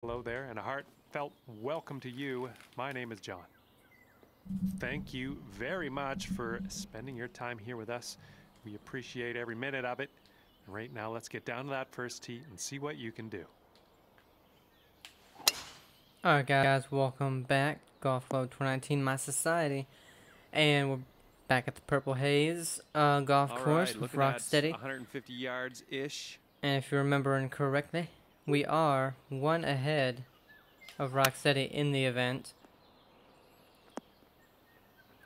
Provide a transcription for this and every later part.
Hello there, and a heartfelt welcome to you. My name is John. Thank you very much for spending your time here with us. We appreciate every minute of it. And right now, let's get down to that first tee and see what you can do. Alright guys, welcome back. Golf Club 2019, my society. And we're back at the Purple Haze golf course with Rocksteady. 150 yards-ish. And if you're remembering correctly, we are one ahead of Rocksteady in the event.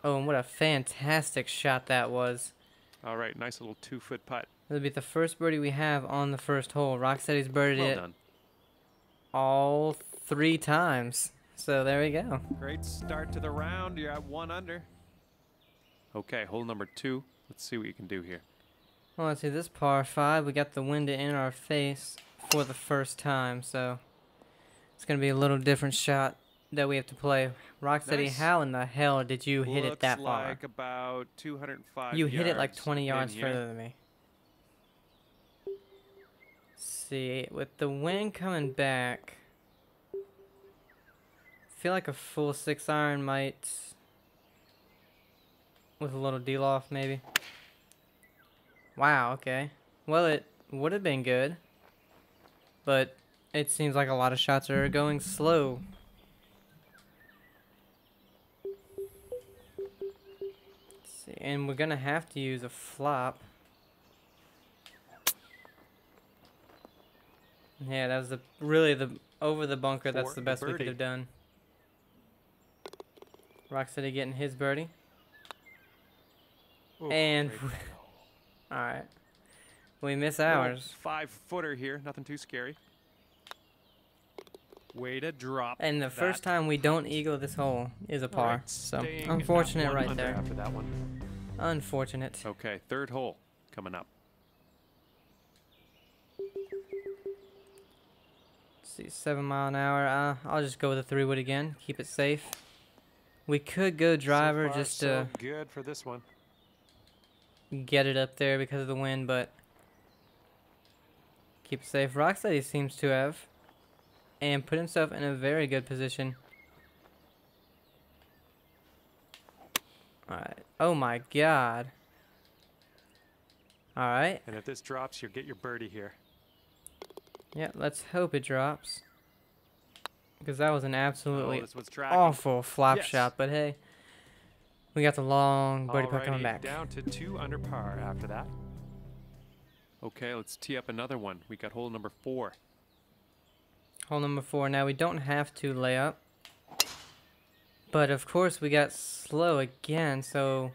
Oh, and what a fantastic shot that was. All right, nice little 2-foot putt. It'll be the first birdie we have on the first hole. Rocksteady's birdied Well it done. all 3 times. So there we go. Great start to the round. You're at 1 under. Okay, hole number 2. Let's see what you can do here. Well, let's see, this par 5, we got the wind in our face for the first time, so it's going to be a little different shot that we have to play. Rocksteady, Nice. how in the hell did you hit it that far? Looks like about 205 You yards. hit it like 20 yards in further here. than me. See, with the wind coming back, I feel like a full 6-iron might, with a little deal-off maybe. Wow, okay. Well, it would have been good, but it seems like a lot of shots are going slow. Let's see, and we're gonna have to use a flop. Yeah, that was really the over the bunker. That's For the the best we could birdie. have done. Rocksteady getting his birdie. Oof, And great. all right, we miss Little ours. 5-footer here, nothing too scary. Way to drop. And the first that. time we don't eagle this hole is a All par. right, So staying unfortunate at 1 right under there. after that one. Unfortunate. Okay, third hole coming up. Let's see, 7 mile an hour. I'll just go with a 3-wood again. Keep it safe. We could go driver So far, just so to good for this one. get it up there because of the wind, but keep it safe. Rocksteady seems to have, and put himself in a very good position. Alright. Oh my god. Alright. And if this drops, you'll get your birdie here. Yeah, let's hope it drops. Because that was an absolutely this one's tracking. awful flop Yes. shot, but hey. We got the long birdie putt coming Alrighty, back. down to 2 under par after that. Okay, let's tee up another one. We got hole number 4. Hole number 4. Now we don't have to lay up. But of course we got slow again, so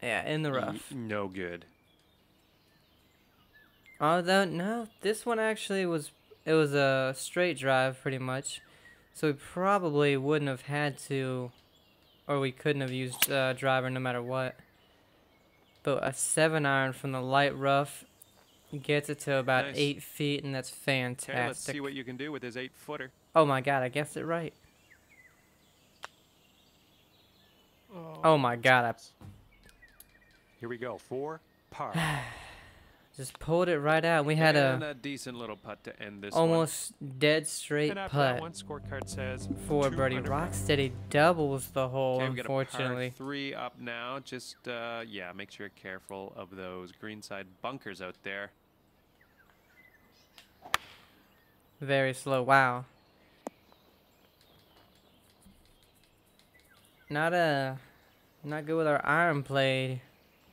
yeah, in the rough. No good. Although no, this one actually was a straight drive pretty much. So we probably wouldn't have had to, or we couldn't have used driver no matter what. But a 7-iron from the light rough gets it to about Nice. 8 feet, and that's fantastic. Okay, let's see what you can do with his 8-footer. Oh my god, I guessed it right. Oh my god, Here we go, 4 par. I just pulled it right out. We had and a a decent little putt to end this almost dead one. straight And after that putt one, scorecard says for 2 birdie. under par. Rocksteady doubles the hole, Okay, we got a par unfortunately. 3 up now. Just yeah, make sure you're careful of those greenside bunkers out there. Very slow. Wow. Not good with our iron play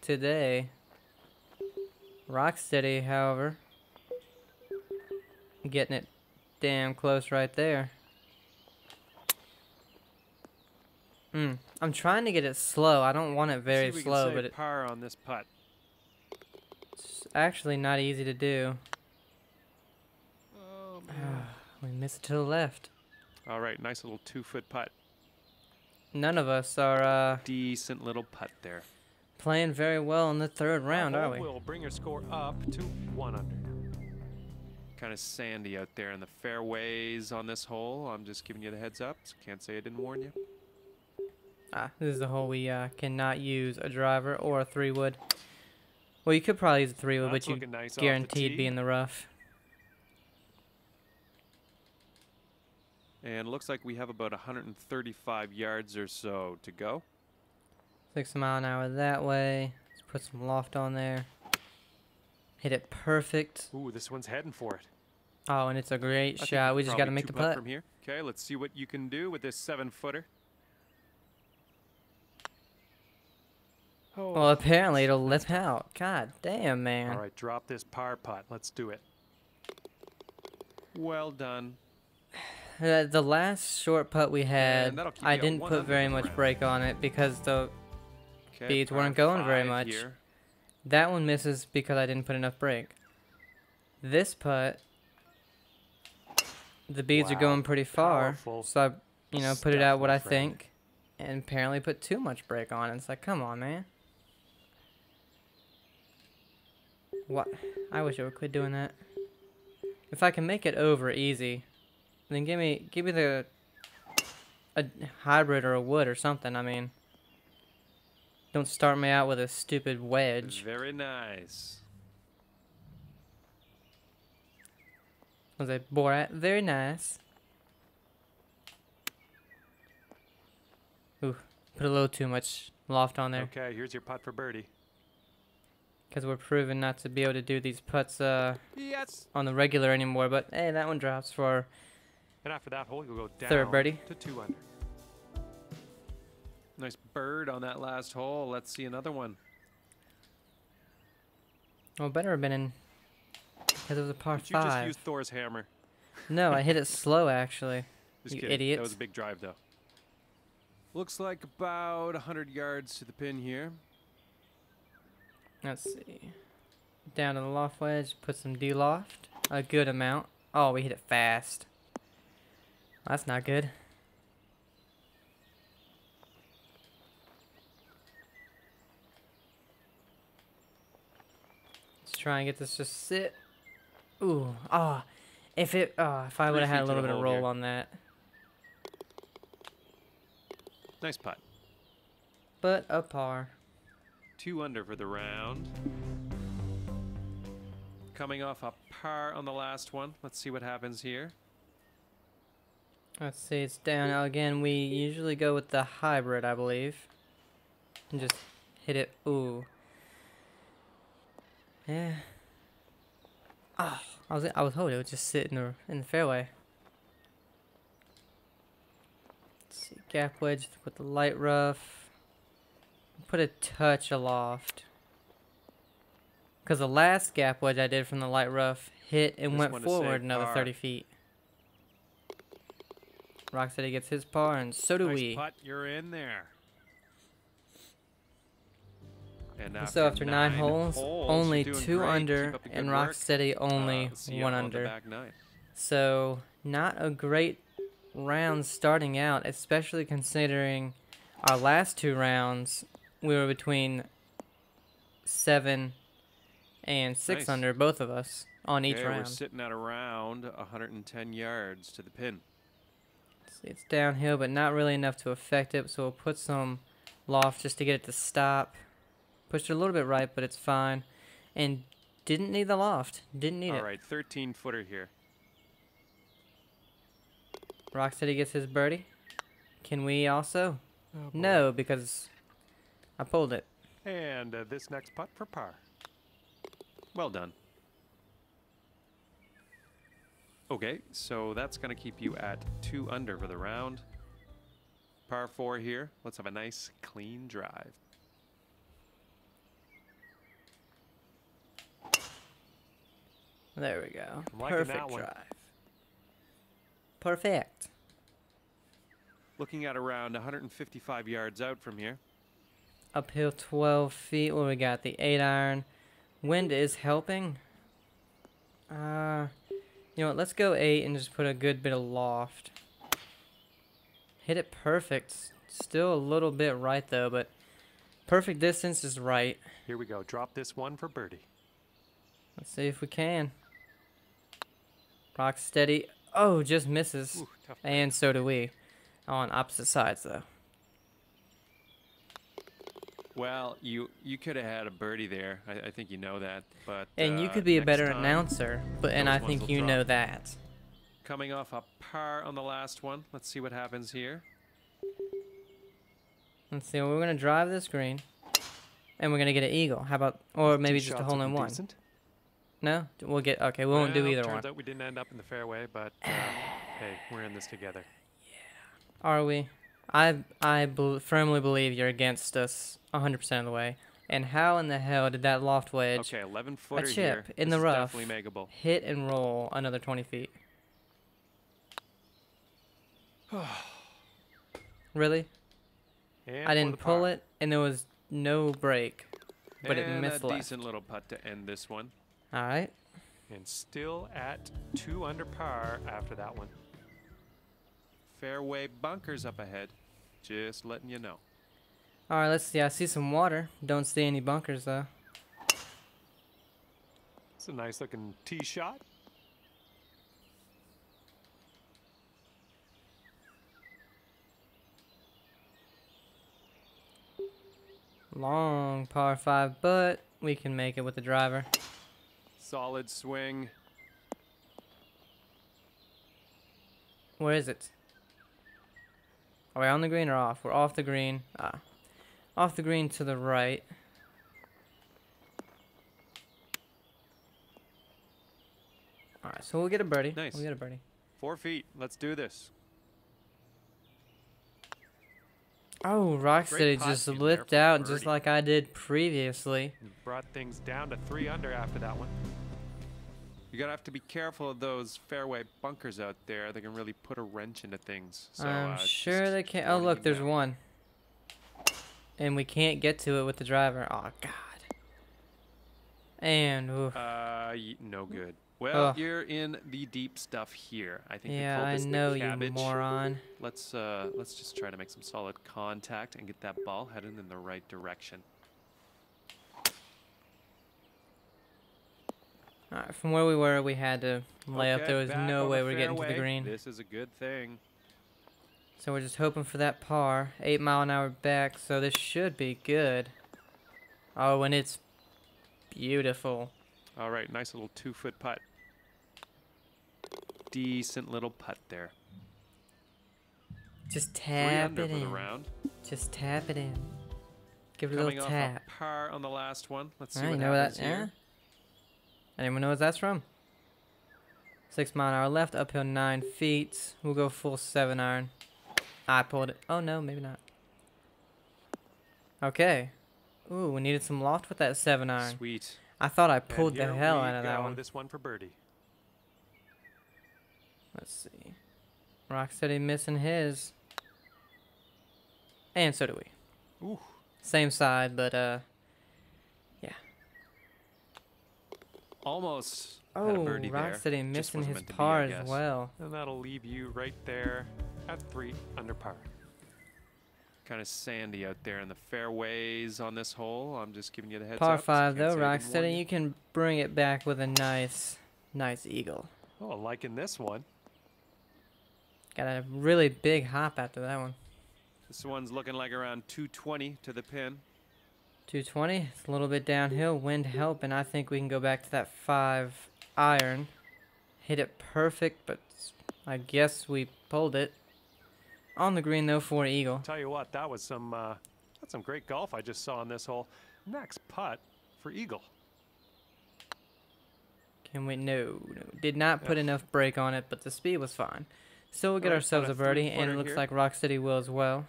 today. Rocksteady, however, getting it damn close right there. I'm trying to get it slow. I don't want it very See if we slow, can but save par on this putt. it's actually not easy to do. Oh man. We missed it to the left. All right, nice little 2-foot putt. None of us are Decent little putt there. playing very well in the third round, That are hole we? will bring your score up to 1 under. Kind of sandy out there in the fairways on this hole. I'm just giving you the heads up. Can't say I didn't warn you. This is the hole we cannot use a driver or a 3-wood. Well, you could probably use a 3-wood, That's but you looking nice off the guaranteed tee. be in the rough. And looks like we have about 135 yards or so to go. 6 mile an hour that way. Let's put some loft on there. Hit it perfect. Ooh, this one's heading for it. Oh, and it's a great I think shot. you We could just got to probably make the two-putt putt. from here. Okay, let's see what you can do with this 7-footer. Oh, Well, apparently it'll that's lip out. God damn, man. all right, drop this par putt. Let's do it. Well done. The last short putt we had, And that'll keep I you at didn't 1 put under very for the much round. brake on it because the Okay, speeds par weren't going very 5 much. here. That one misses because I didn't put enough brake. This putt, the beads are Wow, going pretty far, powerful so I, put it stuff, out what my I friend. think, and apparently put too much brake on it. It's like, come on, man. What? I wish I would quit doing that. If I can make it over easy, then give me a hybrid or a wood or something. I mean, don't start me out with a stupid wedge. Very nice. Was a Borat? Very nice. Ooh, put a little too much loft on there. Okay, here's your putt for birdie. Because we're proven not to be able to do these putts Yes. on the regular anymore. But hey, that one drops for And after that hole, you'll go down third birdie. to 2 under. Nice bird on that last hole. Let's see another one. Well, better have been in because it was a par Did you just 5. use Thor's hammer? No, I hit it slow actually. Just You kidding. idiot. That was a big drive, though. Looks like about 100 yards to the pin here. Let's see. Down to the loft wedge, put some de-loft. A good amount. Oh, we hit it fast. That's not good. Let's try and get this to sit. Ooh, if I would have 3 had feet a to little the bit of hole roll here. on that. Nice putt. But a par. 2 under for the round. Coming off a par on the last one. Let's see what happens here. Let's see, it's down. Now again, we usually go with the hybrid, I believe. And just hit it. Ooh. Yeah. Oh, I was hoping it would just sit in the fairway. Let's see, gap wedge with the light rough. Put a touch aloft. Because the last gap wedge I did from the light rough hit and This went one to forward save another par. 30 feet. Rocksteady gets his par, and so do Nice we. putt. You're in there. And So after 9 holes, only you're doing 2 great. under, Keep up the good and work. Rocksteady only Let's see 1 how on the under. back 9. So not a great round starting out, especially considering our last 2 rounds we were between 7 and 6 Nice. under, both of us on each Okay, we're round. sitting at around 110 yards to the pin. See, it's downhill, but not really enough to affect it. So we'll put some loft just to get it to stop. Pushed it a little bit right, but it's fine. And didn't need the loft. Didn't need All it. right, 13-footer here. Rocksteady gets his birdie. Can we also? Oh, boy. No, because I pulled it. And this next putt for par. Well done. Okay, so that's going to keep you at 2 under for the round. Par 4 here. Let's have a nice, clean drive. There we go. I'm liking Perfect that one. drive. Perfect. Looking at around 155 yards out from here. Uphill 12 feet. What we got? The 8 iron. Wind is helping. You know what? Let's go 8 and just put a good bit of loft. Hit it perfect. Still a little bit right though, but perfect distance is right. Here we go. Drop this one for birdie. Let's see if we can. Rock steady. Oh, just misses. Ooh, tough. And so do we. On opposite sides though. Well, you could have had a birdie there. I think you know that. But And you could be a next better time, announcer, and those I ones think will you drop. know that. Coming off a par on the last one. Let's see what happens here. Let's see. We're gonna drive this green, and we're gonna get an eagle. How about, or maybe Tee just a shots hole in looking one? decent. No, we'll get. Okay, we won't do Well, either turns one. out we didn't end up in the fairway, but hey, we're in this together. Are we? Firmly believe you're against us 100% of the way. And how in the hell did that loft wedge, Okay, 11 a footer chip here. in This the is rough, definitely makeable. hit and roll another 20 feet? Really? And I for didn't the pull par. it, and there was no break, but it And missed a left. decent little putt to end this one. All right. And still at 2 under par after that one. Fairway bunkers up ahead. Just letting you know. All right, let's see. I see some water. Don't see any bunkers, though. It's a nice looking tee shot. Long par 5, but we can make it with the driver. Solid swing. Where is it? Are we on the green or off? We're off the green. Off the green to the right. Alright, so we'll get a birdie. Nice. We'll get a birdie. 4 feet. Let's do this. Oh, Rocksteady putt just in there lipped for out birdie. just like I did previously. And brought things down to 3 under after that one. You're going to have to be careful of those fairway bunkers out there. They can really put a wrench into things. So, I'm sure just they can. Oh, warning look, you there's now. one. And we can't get to it with the driver. Oh, God. And, oof. No good. Well, Ugh. you're in the deep stuff here. I think Yeah, we called I this know, the you cabbage. moron. Let's just try to make some solid contact and get that ball headed in the right direction. Alright, from where we were, we had to lay up. Okay, There was back no on way the we're getting to the fairway. green. This is a good thing. So we're just hoping for that par. 8-mile-an-hour back, so this should be good. Oh, and it's beautiful. All right, nice little 2-foot putt. Decent little putt there. Just 3 tap under it for the in. round. Just tap it in. Give it a Coming little off tap. a par on the last one. Let's see Alright, what you know where happens that? here. Yeah. Anyone know what that's from? 6-mile-an-hour left, uphill 9 feet. We'll go full 7-iron. I pulled it. Oh no, maybe not. Okay. Ooh, we needed some loft with that 7-iron. Sweet. I thought I And pulled the here hell we out of that go, one. This one for birdie. Let's see. Rocksteady missing his. And so do we. Ooh. Same side, but yeah. Almost had a Oh, birdie there. Rocksteady Just missing wasn't his meant to be, I par as guess. well. And that'll leave you right there at 3 under par. Kind of sandy out there in the fairways on this hole. I'm just giving you the heads Par up. 5 though, Can't say I didn't warn Rocksteady. You can bring it back with a nice eagle. Oh, liking this one. Got a really big hop after that one. This one's looking like around 220 to the pin. 220. It's a little bit downhill. Wind helping. I think we can go back to that 5-iron. Hit it perfect, but I guess we pulled it. On the green though for eagle. Tell you what, that was some that's some great golf I just saw on this hole. Next putt for eagle. Can we? No. Did not put enough brake on it, but the speed was fine. So we'll get Alright, ourselves got a a birdie, and it 3-footer looks here. like Rocksteady will as well.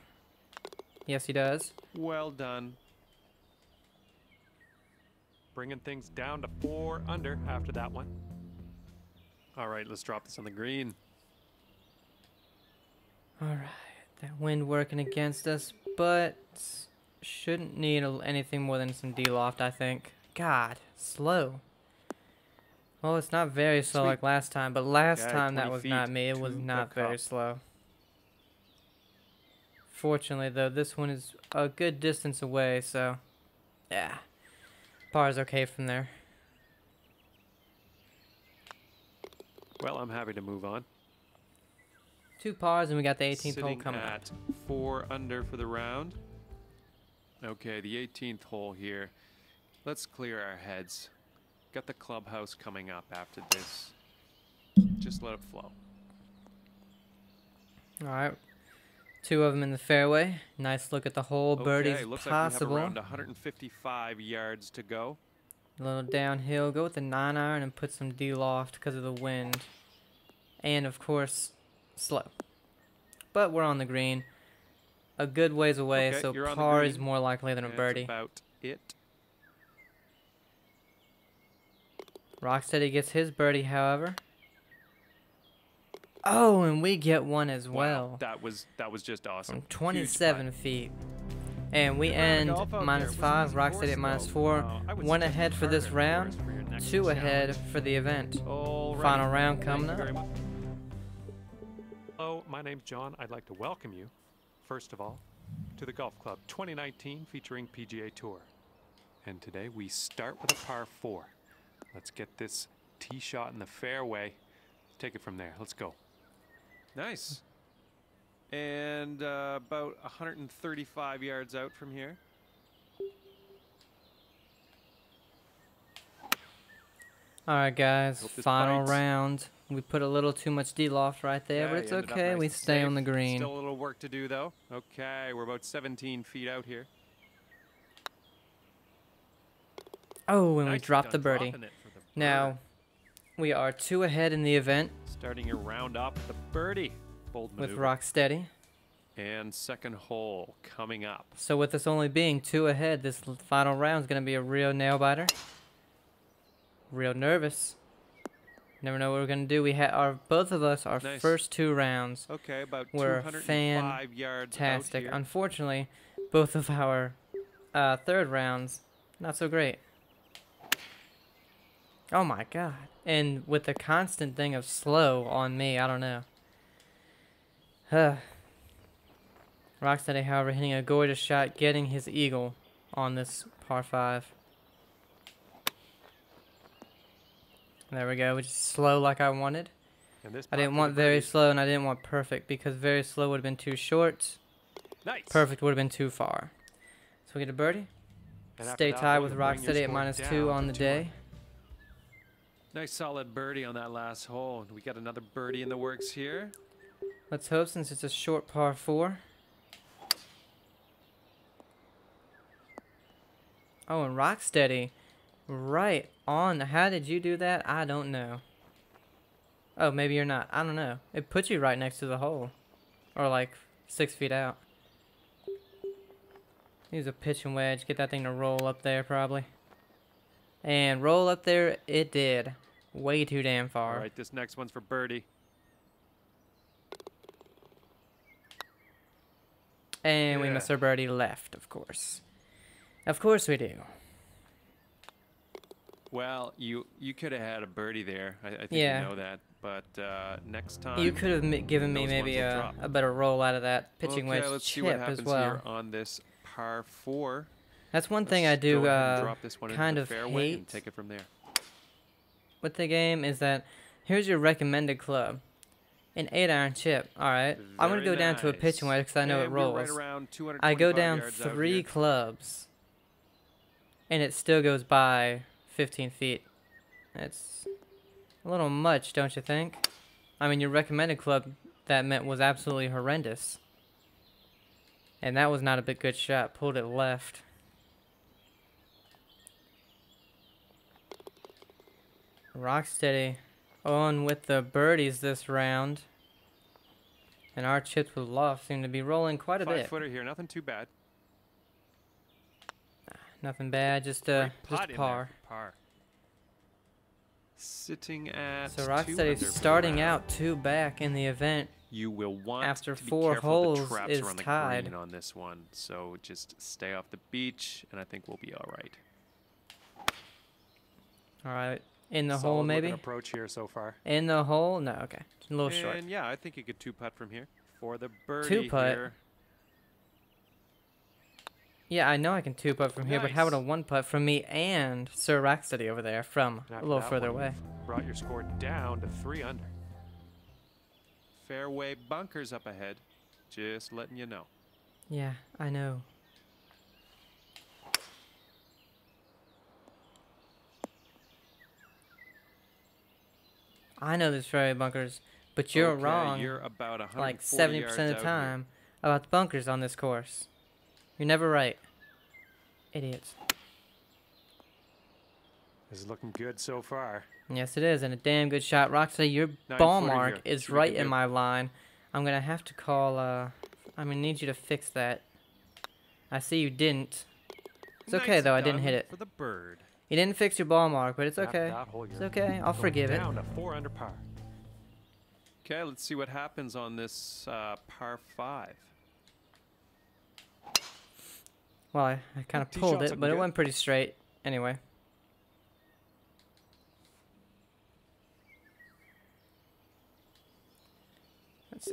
Yes, he does. Well done. Bringing things down to 4 under after that one. All right, let's drop this on the green. Alright, that wind working against us, but shouldn't need anything more than some D-loft, I think. God, slow. Well, it's not very slow Sweet. like last time, but last Yeah, time that 20 was not feet me. It was to the not very cup. slow. Fortunately, though, this one is a good distance away, so yeah. Par's okay from there. Well, I'm happy to move on. 2 pars, and we got the 18th hole Sitting coming up. at 4 under for the round. Okay, the 18th hole here. Let's clear our heads. Got the clubhouse coming up after this. Just let it flow. All right. 2 of them in the fairway. Nice look at the hole. Birdie's Okay, looks possible. like we have around 155 yards to go. A little downhill. Go with the 9-iron and put some D-loft because of the wind. And, of course, slow. But we're on the green. A good ways away, Okay, so you're on the par is green. more likely than a That's birdie. about it. Rocksteady gets his birdie, however. Oh, and we get one as Wow, well. that was just awesome. From Huge 27 putt. feet. And we Good round of end golf out minus there. It 5, wasn't Rocksteady easy at minus course, 4. though. I would 1 suggest ahead a for this harder round, course for your next 2 ahead challenge. for the event. Alrighty. Final round coming Thank you very up. much. Hello, my name's John. I'd like to welcome you, first of all, to the Golf Club 2019 featuring PGA Tour. And today we start with a par 4. Let's get this tee shot in the fairway. Take it from there. Let's go. Nice. And about 135 yards out from here. Alright, guys. Hope this Final bites. round. We put a little too much D-loft right there, but Yeah, it's you ended up okay. nice We and stay on safe. the green. Still a little work to do, though. Okay, we're about 17 feet out here. Oh, and we Nicely dropped the done birdie. dropping it for the bird. Now, we are 2 ahead in the event Starting your round off with the birdie. Bold with maneuver. Rocksteady. And second hole coming up. So with us only being 2 ahead, this final round is going to be a real nail-biter. Real nervous. Never know what we're going to do. We had both of us, our Nice. first 2 rounds Okay, about were 205 yards out fantastic. here. Unfortunately, both of our third rounds, not so great. Oh my god. And with the constant thing of slow on me, I don't know. Rocksteady, however, hitting a gorgeous shot, getting his eagle on this par 5. There we go, which is slow like I wanted. And this I didn't putt for want the very birdie. slow and I didn't want perfect because very slow would have been too short. Nice. Perfect would have been too far. So we get a birdie. And after Stay that tied hole, with you bring your Rocksteady at score minus down 2 to on the 2 day. under. Nice solid birdie on that last hole. And we got another birdie in the works here. Let's hope since it's a short par 4. Oh, and Rocksteady. Right on. How did you do that? I don't know. Oh, maybe you're not. I don't know. It puts you right next to the hole. Or like 6 feet out. Use a pitching wedge. Get that thing to roll up there probably. And roll up there it did. Way too damn far. All right, this next one's for birdie. And we Yeah. miss our birdie left, of course. Of course we do. Well, you could have had a birdie there. I think Yeah. you know that. But next time. You could have given me those maybe ones will drop. a better roll out of that pitching okay, wedge let's see chip what as happens well. here on this par 4. That's one thing I Let's do go ahead and drop this one kind into of the fairway and hate take it from there. with the game is that here's your recommended club. An 8-iron chip. Alright. I'm going to go Very down to a pitching nice. wedge because I know it And we're rolls. right around I go 225 down yards out 3 here. clubs. And it still goes by 15 feet. It's a little much, don't you think? I mean, your recommended club, that meant was absolutely horrendous. And that was not a bit good shot. Pulled it left. Rocksteady on with the birdies this round. And our chips with loft seem to be rolling quite a bit. 5-footer here, nothing too bad. Nothing bad, just Great just putt in there par. for par. Sitting at So 2 under Rocksteady's for the starting round. out 2 back in the event. You will want after to be 4 careful of the holes traps is around the tied. green on this one. So just stay off the beach, and I think we'll be all right. All right, in the Solid hole looking maybe. approach here so far. In the hole? No, okay, a little short. And yeah, I think you could 2-putt from here for the birdie 2-putt? here. Yeah, I know I can 2-putt from here, but how about a Nice. 1-putt from me and Sir Rocksteady over there from And a after little that further one, away? you've brought your score down to 3 under. Fairway bunkers up ahead. Just letting you know. Yeah, I know. I know there's fairway bunkers, But you're Okay, wrong You're about 140 like yards 70% of the out here. time about the bunkers on this course. You're never right. Idiots. This is looking good so far. Yes, it is, and a damn good shot. Roxy, your 9 ball footer mark here. is Should be right good in too. my line. I'm gonna have to call, I'm gonna need you to fix that. I see you didn't. It's okay, Nice though, I didn't hit done it. for the bird. You didn't fix your ball mark, but it's After okay. that hole, It's you're okay, I'll going forgive it. down to 4 under par. Okay, let's see what happens on this par 5. Well, I kind of Tee pulled shot's it, looking but it good. went pretty straight. Anyway.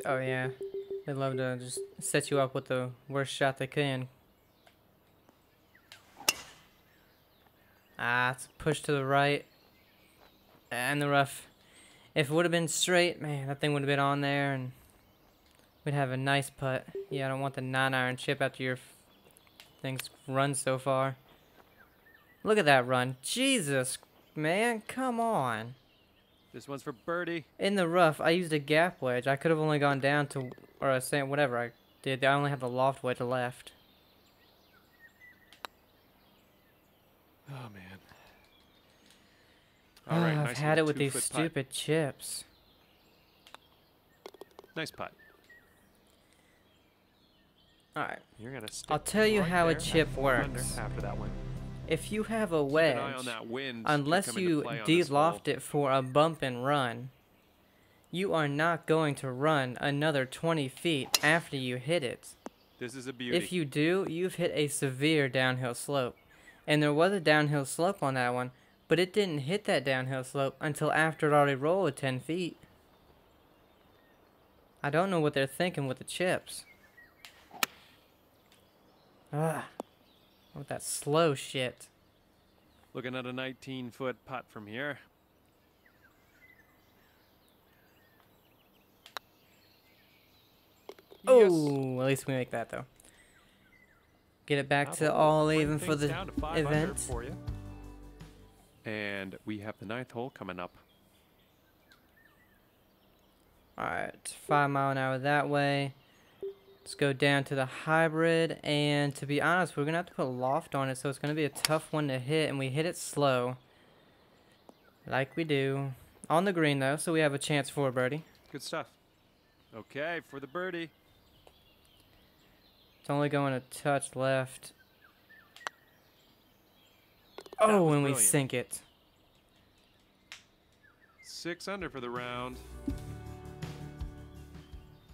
Oh, yeah. They love to just set you up with the worst shot they can. Ah, it's a push to the right. And the rough. If it would have been straight, man, that thing would have been on there and we'd have a nice putt. Yeah, I don't want the 9-iron chip after your thing's run so far. Look at that run. Jesus, man, come on. This one's for birdie. In the rough, I used a gap wedge. I could have only gone down to, or a sand, whatever I did. I only have the loft wedge left. Oh, man. All right, I've nice had it little with these 2-foot putt. stupid chips. Nice putt. Alright. You're going to stick I'll tell you right how a there at chip 4 under works. after that one. If you have a Keep wedge, an eye on that wind. unless could come into you play on this de-loft hole. it for a bump and run, you are not going to run another 20 feet after you hit it. This is a beauty. If you do, you've hit a severe downhill slope. And there was a downhill slope on that one, but it didn't hit that downhill slope until after it already rolled 10 feet. I don't know what they're thinking with the chips. Ah, with that slow shit. Looking at a 19-foot putt from here. Yes. Oh, at least we make that though. Get it back to That'll all bring even for things the down to 5 under event. for you. And we have the 9th hole coming up. Alright, 5 mile an hour that way. Let's go down to the hybrid, and to be honest, we're going to have to put loft on it, so it's going to be a tough one to hit, and we hit it slow. Like we do. On the green, though, so we have a chance for a birdie. Good stuff. Okay, for the birdie. It's only going a touch left. That Oh, was and we brilliant. sink it. 6 under for the round.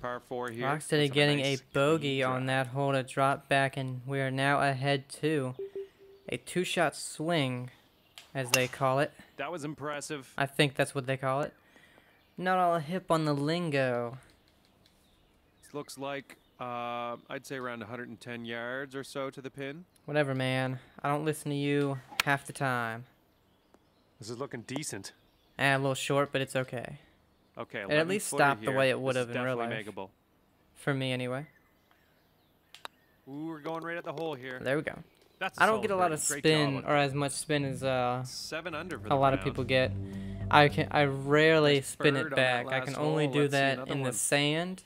Par 4 here. Rocksteady Let's have getting nice a bogey clean on drive. that hole to drop back, and we are now ahead to a 2-shot swing, as they call it. That was impressive. I think that's what they call it. Not all hip on the lingo. This looks like, I'd say around 110 yards or so to the pin. Whatever, man. I don't listen to you half the time. This is looking decent. A little short, but it's okay. Okay, at 11 least footer stopped the here. way it would This is have in real definitely life. makeable. For me, anyway. Ooh, we're going right at the hole here. There we go. That's I don't solid get a lot birdie. of Great spin, job on or that. as much spin as 7 under for a the lot of round. people get. I rarely Nice spin bird it on that back. I last can only hole. do Let's see that another in one. the sand,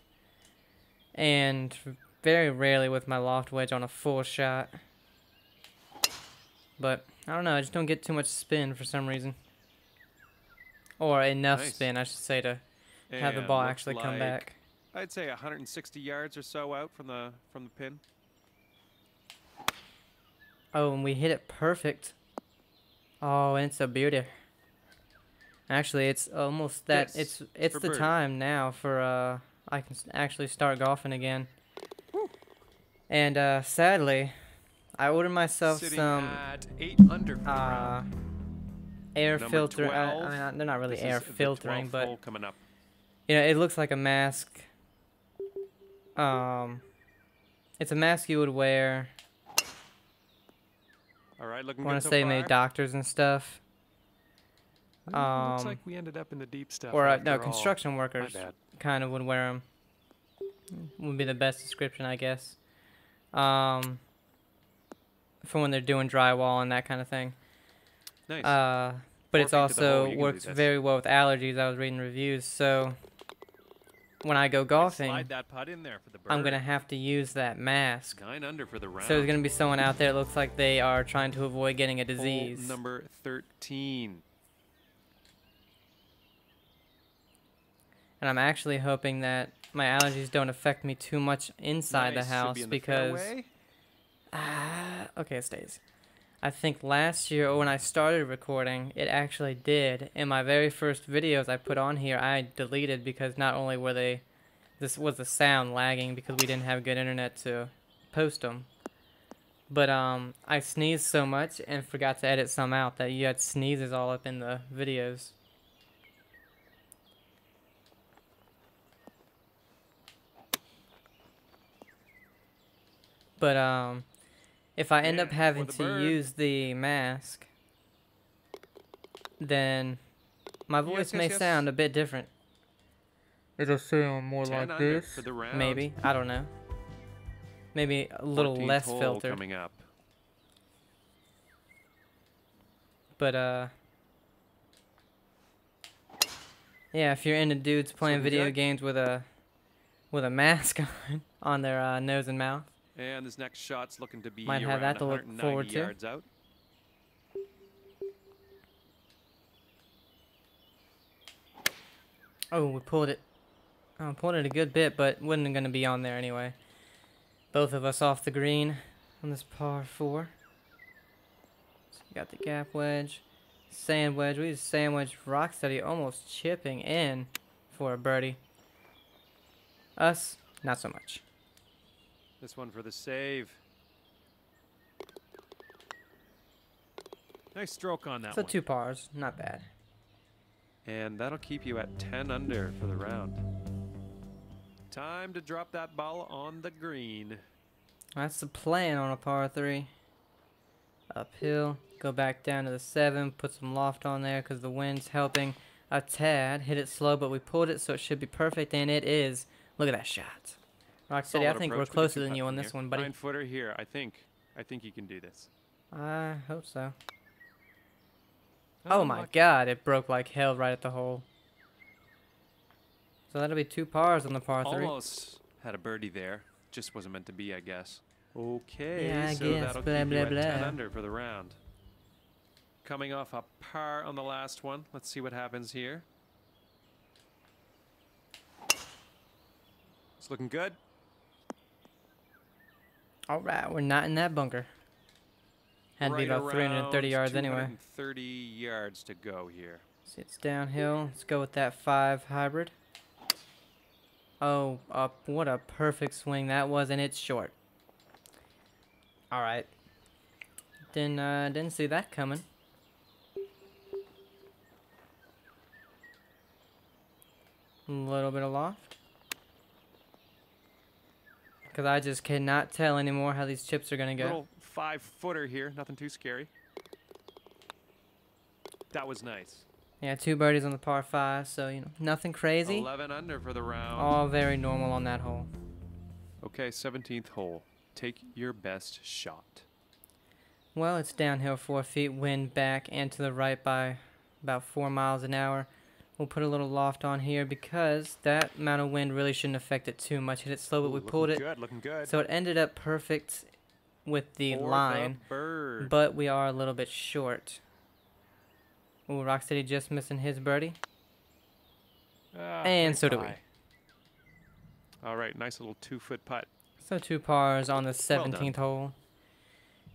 and very rarely with my loft wedge on a full shot. But I don't know. I just don't get too much spin for some reason, or enough Nice. spin, I should say, to have the And ball looks actually come like, back. I'd say 160 yards or so out from the pin. Oh, and we hit it perfect. Oh, and it's a beauty. Actually, it's almost that. Yes, It's for the birdie. time now for I can actually start golfing again. And sadly, I ordered myself Sitting some at 8 under for the round. air Number filter. 12. I mean, they're not really This air is the filtering, 12th but hole coming up. you know, it looks like a mask. It's a mask you would wear. All right, looking I want good to so say far. maybe doctors and stuff, Looks Um, like we ended up in the deep stuff. or after no, all. construction My workers bad. kind of would wear them. Would be the best description, I guess. For when they're doing drywall and that kind of thing. Nice. But 4 it's feet to the hole, also you can do works this. very well with allergies. I was reading reviews, so when I go golfing, Slide that putt in there for the bird. I'm gonna have to use that mask. 9 under for the round. So there's gonna be someone out there that looks like they are trying to avoid getting a Hole disease. number 13. And I'm actually hoping that my allergies don't affect me too much inside Nice. the Should house be in the because fairway. okay, it stays. I think last year when I started recording, it actually did. In my very first videos I put on here, I deleted because not only were this was the sound lagging because we didn't have good internet to post them, but I sneezed so much and forgot to edit some out that you had sneezes all up in the videos. But if I end up Yeah, having for the to bird. use the mask, then my voice may yes. sound a bit different. It'll sound more 10 like under this. for the round. Maybe. I don't know. Maybe a little 14th less hole filtered. coming up. But yeah, if you're into dudes playing Looking video good. games with a mask on their nose and mouth, And this next shot's looking to be Might have around that to look 190 forward to. yards out. oh, we pulled it. Oh, pulled it a good bit, but wasn't gonna be on there anyway. Both of us off the green on this par 4. So we got the gap wedge, sand wedge. We just sandwich Rocksteady almost chipping in for a birdie. Us, not so much. This one for the save. Nice stroke on that So one. 2 pars, not bad. And that'll keep you at 10 under for the round. Time to drop that ball on the green. That's the plan on a par 3. Uphill, go back down to the 7, put some loft on there because the wind's helping a tad. Hit it slow, but we pulled it, so it should be perfect, and it is. Look at that shot. Rocksteady, Solid I think we're approach. We get closer 2 than you putts on from this here. one, buddy. 9-footer here. I think you can do this. I hope so. Oh my god, it broke like hell right at the hole. So that'll be 2 pars on the par 3. Almost had a birdie there. Just wasn't meant to be, I guess. Okay, Yeah, I so guess. that'll Blah, keep you blah, at 10 blah. under for the round. Coming off a par on the last one. Let's see what happens here. It's looking good. Alright, we're not in that bunker. Had to be about 330 yards anyway. 230 yards to go here. See, it's downhill. Let's go with that 5 hybrid. Oh, what a perfect swing that was, and it's short. Alright. Didn't see that coming. A little bit of loft. Because I just cannot tell anymore how these chips are going to go. Little 5-footer here. Nothing too scary. That was nice. Yeah, 2 birdies on the par 5, so, you know, nothing crazy. 11 under for the round. All very normal on that hole. Okay, 17th hole. Take your best shot. Well, it's downhill 4 feet, wind back and to the right by about 4 miles an hour. We'll put a little loft on here because that amount of wind really shouldn't affect it too much. Hit it slow, but we pulled it. Looking good. So it ended up perfect with the For line, the bird. but we are a little bit short. Ooh, Rocksteady just missing his birdie. And right so do by. All right, nice little 2-foot putt. So 2 pars on the Well done. 17th hole.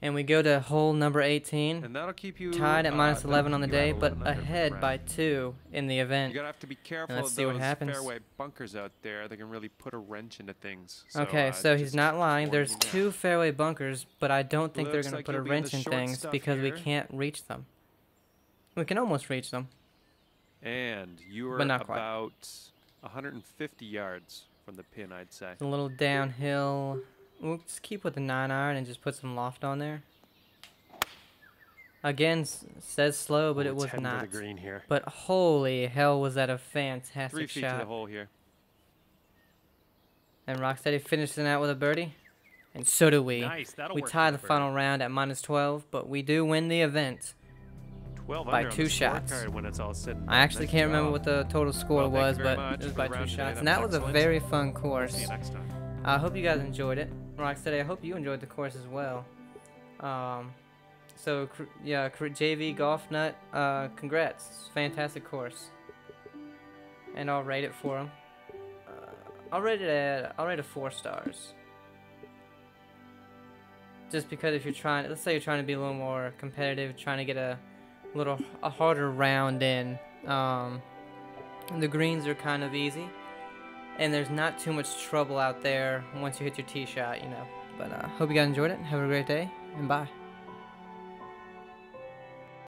And we go to hole number 18. And that'll keep you Tied at minus that'll 11 on keep the you at day, but 11 under for the ahead round. by 2 in the event. You're gonna have to be careful let's of see what those happens. fairway bunkers out there. They can really put a wrench into things. So, Okay, so he's just not lying. warning There's you now. 2 fairway bunkers, but I don't think they're Looks going like to put a you'll be in wrench the in short things stuff because we here. can't reach them. We can almost reach them. And you are But not quite. about 150 yards from the pin, I'd say. It's a little downhill. We'll just keep with the 9 iron and just put some loft on there. Again, says slow, but Ooh, it it's was heading to not. the green here. But holy hell, was that a 3 fantastic feet to the shot. hole here. And Rocksteady finishing out with a birdie. And so do we. Nice. That'll We work tie for the bird. final round at minus 12, but we do win the event. 12 by under on 2 the shots. scorecard when it's all said and I done. actually Nice can't remember job. what the total score Well, thank was, you very but much it was for by the 2 round today. shots. That And that was was a excellent. very fun We'll course. see you next time. I hope you guys enjoyed it. Rocksteady, I hope you enjoyed the course as well. So yeah, JV Golf Nut, congrats, fantastic course. And I'll rate it for him. I'll rate it 4 stars. Just because if you're trying, let's say you're trying to be a little more competitive, trying to get a harder round in, the greens are kind of easy, and there's not too much trouble out there once you hit your tee shot, you know. But hope you guys enjoyed it. Have a great day, and bye.